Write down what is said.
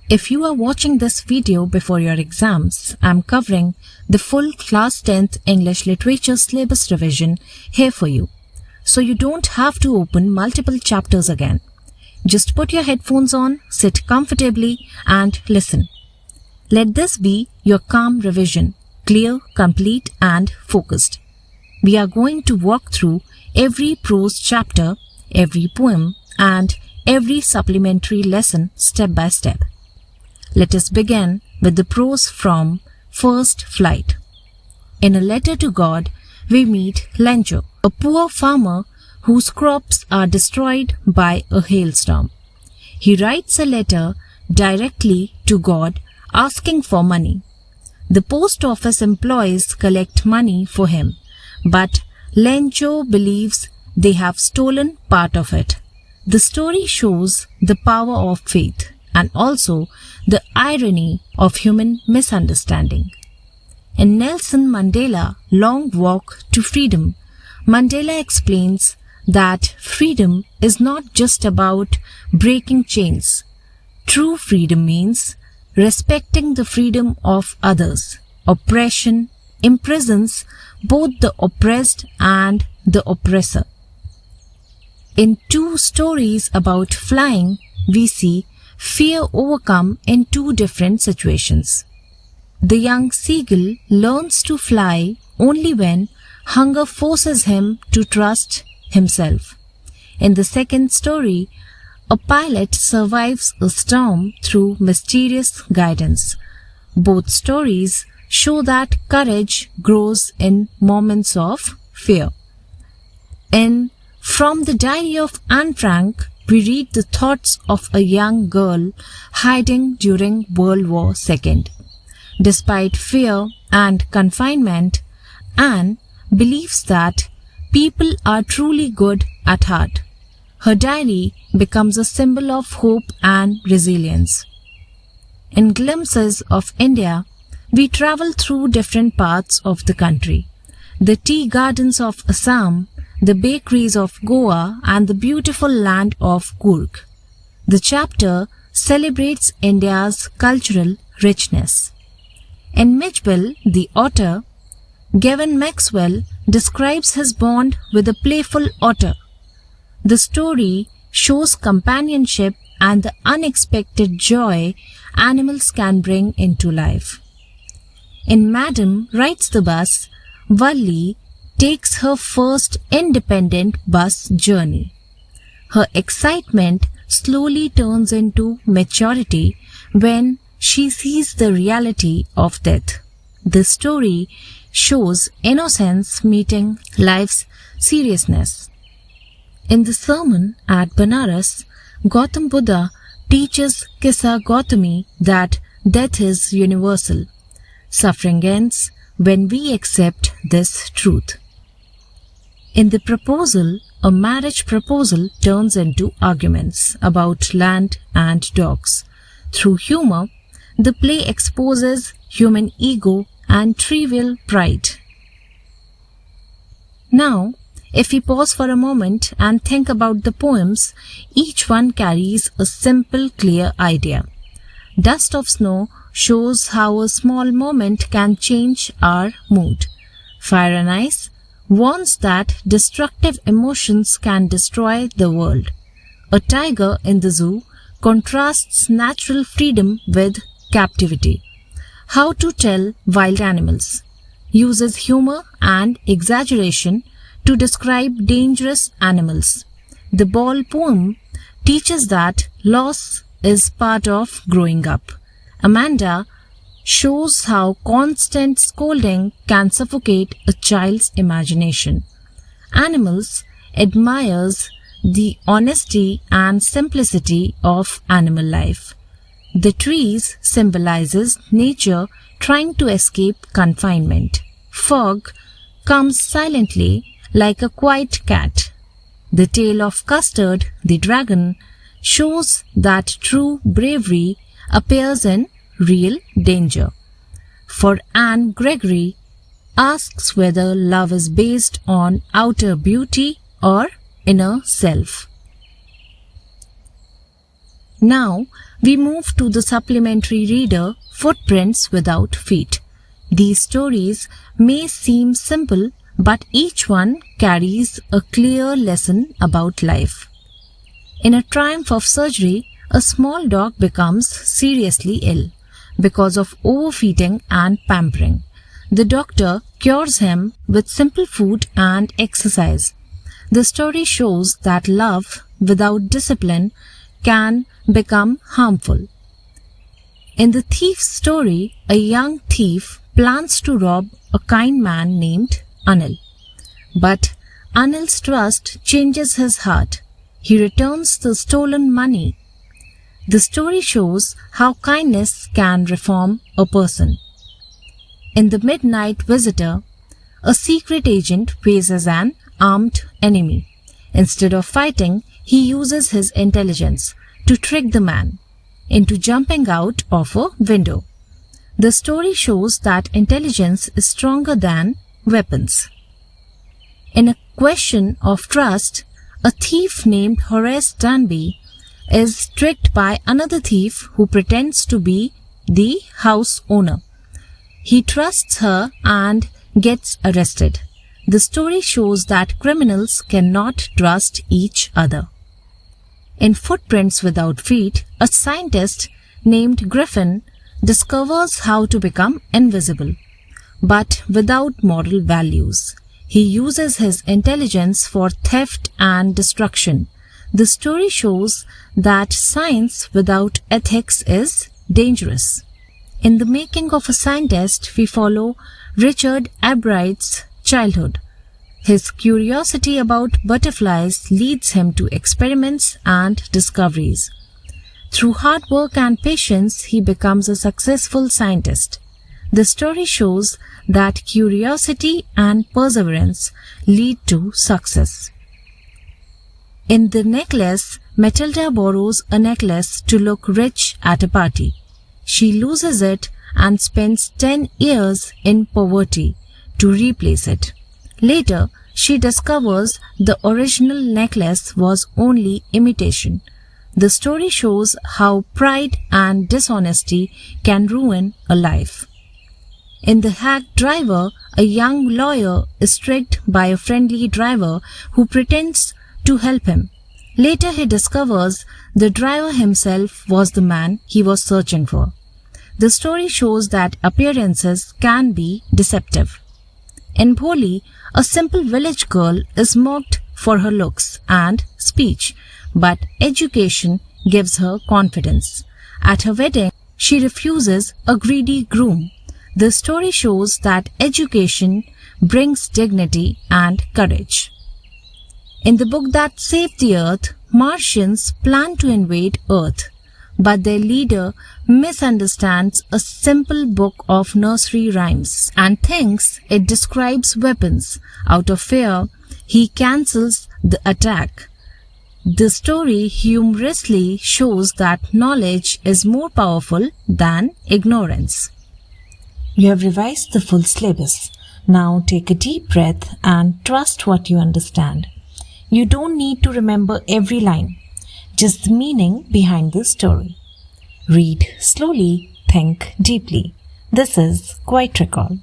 If you are watching this video before your exams, I am covering the full Class 10th English Literature syllabus revision here for you, so you don't have to open multiple chapters again. Just put your headphones on, sit comfortably and listen. Let this be your calm revision, clear, complete and focused. We are going to walk through every prose chapter, every poem and every supplementary lesson step by step. Let us begin with the prose from First Flight. In a letter to God, we meet Lencho, a poor farmer whose crops are destroyed by a hailstorm. He writes a letter directly to God asking for money. The post office employees collect money for him, but Lencho believes they have stolen part of it. The story shows the power of faith and also the irony of human misunderstanding. In Nelson Mandela's Long Walk to Freedom, Mandela explains that freedom is not just about breaking chains. True freedom means respecting the freedom of others. Oppression imprisons both the oppressed and the oppressor. In two stories about flying, we see fear overcome in two different situations. The young seagull learns to fly only when hunger forces him to trust himself. In the second story, a pilot survives a storm through mysterious guidance. Both stories show that courage grows in moments of fear. In From the Diary of Anne Frank, we read the thoughts of a young girl hiding during World War II. Despite fear and confinement, Anne believes that people are truly good at heart. Her diary becomes a symbol of hope and resilience. In Glimpses of India, we travel through different parts of the country. The tea gardens of Assam, the bakeries of Goa and the beautiful land of Coorg. The chapter celebrates India's cultural richness. In Mitchell, the Otter, Gavin Maxwell describes his bond with a playful otter. The story shows companionship and the unexpected joy animals can bring into life. In Madam Rides the Bus, Valli takes her first independent bus journey. Her excitement slowly turns into maturity when she sees the reality of death. The story shows innocence meeting life's seriousness. In the sermon at Banaras, Gautam Buddha teaches Kissa Gautami that death is universal. Suffering ends when we accept this truth. In the proposal, a marriage proposal turns into arguments about land and dogs. Through humor, the play exposes human ego and trivial pride. Now, if we pause for a moment and think about the poems, each one carries a simple, clear idea. Dust of Snow shows how a small moment can change our mood. Fire and Ice warns that destructive emotions can destroy the world. A Tiger in the Zoo contrasts natural freedom with captivity. How to Tell Wild Animals uses humor and exaggeration to describe dangerous animals. The Ball poem teaches that loss is part of growing up. Amanda shows how constant scolding can suffocate a child's imagination. Animals admires the honesty and simplicity of animal life. The trees symbolizes nature trying to escape confinement. Fog comes silently like a quiet cat. The tale of Custard, the dragon, shows that true bravery appears in real danger. For Anne Gregory asks whether love is based on outer beauty or inner self. Now We move to the supplementary reader, Footprints Without Feet. These stories may seem simple, but each one carries a clear lesson about life. In a triumph of surgery, a small dog becomes seriously ill because of overfeeding and pampering. The doctor cures him with simple food and exercise. The story shows that love without discipline can become harmful. In the thief's story, a young thief plans to rob a kind man named Anil. But Anil's trust changes his heart. He returns the stolen money. The story shows how kindness can reform a person. In The Midnight Visitor, a secret agent faces an armed enemy. Instead of fighting, he uses his intelligence to trick the man into jumping out of a window. The story shows that intelligence is stronger than weapons. In A Question of Trust, a thief named Horace Danby is tricked by another thief who pretends to be the house owner. He trusts her and gets arrested. The story shows that criminals cannot trust each other. In Footprints Without Feet, a scientist named Griffin discovers how to become invisible, but without moral values. He uses his intelligence for theft and destruction. The story shows that science without ethics is dangerous. In The Making of a Scientist, we follow Richard Albright's childhood. His curiosity about butterflies leads him to experiments and discoveries. Through hard work and patience, he becomes a successful scientist. The story shows that curiosity and perseverance lead to success. In The Necklace, Matilda borrows a necklace to look rich at a party. She loses it and spends 10 years in poverty to replace it. Later, she discovers the original necklace was only imitation. The story shows how pride and dishonesty can ruin a life. In The Hack Driver, a young lawyer is tricked by a friendly driver who pretends to help him. Later he discovers the driver himself was the man he was searching for. The story shows that appearances can be deceptive. In Bholi, a simple village girl is mocked for her looks and speech, but education gives her confidence. At her wedding, she refuses a greedy groom. The story shows that education brings dignity and courage. In The Book That Saved the Earth, Martians plan to invade Earth, but their leader misunderstands a simple book of nursery rhymes and thinks it describes weapons. Out of fear, he cancels the attack. The story humorously shows that knowledge is more powerful than ignorance. You have revised the full syllabus. Now take a deep breath and trust what you understand. You don't need to remember every line, just the meaning behind the story. Read slowly, think deeply. This is Quiet Recall.